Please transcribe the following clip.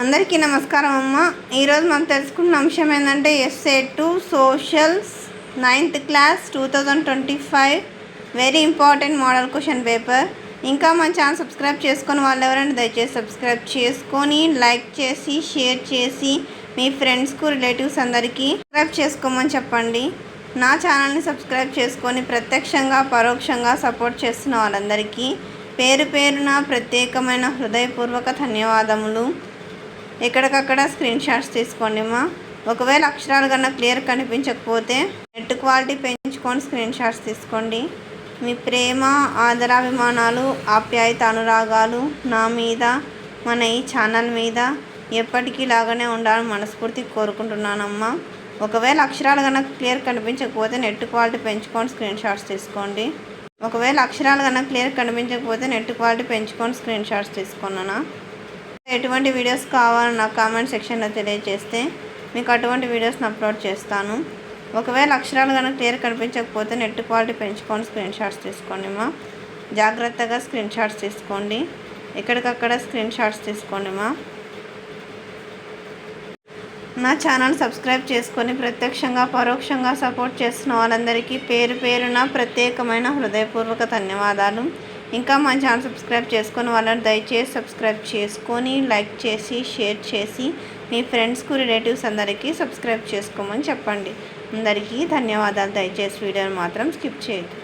అందరికీ నమస్కారం అమ్మ. ఈరోజు మనం తెలుసుకున్న అంశం ఏంటంటే SA2 socials 9th class 2025 very important model question paper. ఇంకా మన ఛానల్ సబ్స్క్రైబ్ చేసుకొని వాళ్ళు ఎవరైనా దయచేసి సబ్స్క్రైబ్ చేసుకొని లైక్ చేసి షేర్ చేసి మీ ఫ్రెండ్స్కు రిలేటివ్స్ అందరికీ సబ్స్క్రైబ్ చేసుకోమని చెప్పండి. నా ఛానల్ని సబ్స్క్రైబ్ చేసుకొని ప్రత్యక్షంగా పరోక్షంగా సపోర్ట్ చేస్తున్న వాళ్ళందరికీ పేరు పేరున ప్రత్యేకమైన హృదయపూర్వక ధన్యవాదములు. ఎక్కడికక్కడ స్క్రీన్ షాట్స్ తీసుకోండి అమ్మా. ఒకవేళ అక్షరాలు కన్నా క్లియర్ కనిపించకపోతే నెట్ క్వాలిటీ పెంచుకొని స్క్రీన్ షాట్స్ తీసుకోండి. మీ ప్రేమ ఆదరాభిమానాలు ఆప్యాయత అనురాగాలు నా మీద మన ఈ ఛానల్ మీద ఎప్పటికీ లాగానే ఉండాలని మనస్ఫూర్తి కోరుకుంటున్నానమ్మా. ఒకవేళ అక్షరాలు కన్నా క్లియర్ కనిపించకపోతే నెట్ క్వాలిటీ పెంచుకొని స్క్రీన్ షాట్స్ తీసుకోండి. స్క్రీన్ షాట్స్ తీసుకున్నానా. ఎటువంటి వీడియోస్ కావాలో నాకు కామెంట్ సెక్షన్లో తెలియజేస్తే మీకు అటువంటి వీడియోస్ని అప్లోడ్ చేస్తాను. ఒకవేళ అక్షరాలు కనుక క్లియర్ కనిపించకపోతే నెట్ క్వాలిటీ పెంచుకొని స్క్రీన్ షాట్స్ తీసుకోండి అమ్మా. జాగ్రత్తగా స్క్రీన్ షాట్స్ తీసుకోండి. ఎక్కడికక్కడ స్క్రీన్ షాట్స్ తీసుకోండి అమ్మా. నా ఛానల్ సబ్స్క్రైబ్ చేసుకొని ప్రత్యక్షంగా పరోక్షంగా సపోర్ట్ చేస్తున్న వాళ్ళందరికీ పేరు పేరున ప్రత్యేకమైన హృదయపూర్వక ధన్యవాదాలు. ఇంకా మన ఛానల్ సబ్స్క్రైబ్ చేసుకొని వాళ్ళని దయచేసి సబ్స్క్రైబ్ చేసుకొని లైక్ చేసి షేర్ చేసి మీ ఫ్రెండ్స్కు రిలేటివ్స్ అందరికీ సబ్స్క్రైబ్ చేసుకోమని చెప్పండి. అందరికీ ధన్యవాదాలు. దయచేసి వీడియోని మాత్రం స్కిప్ చేయొద్దు.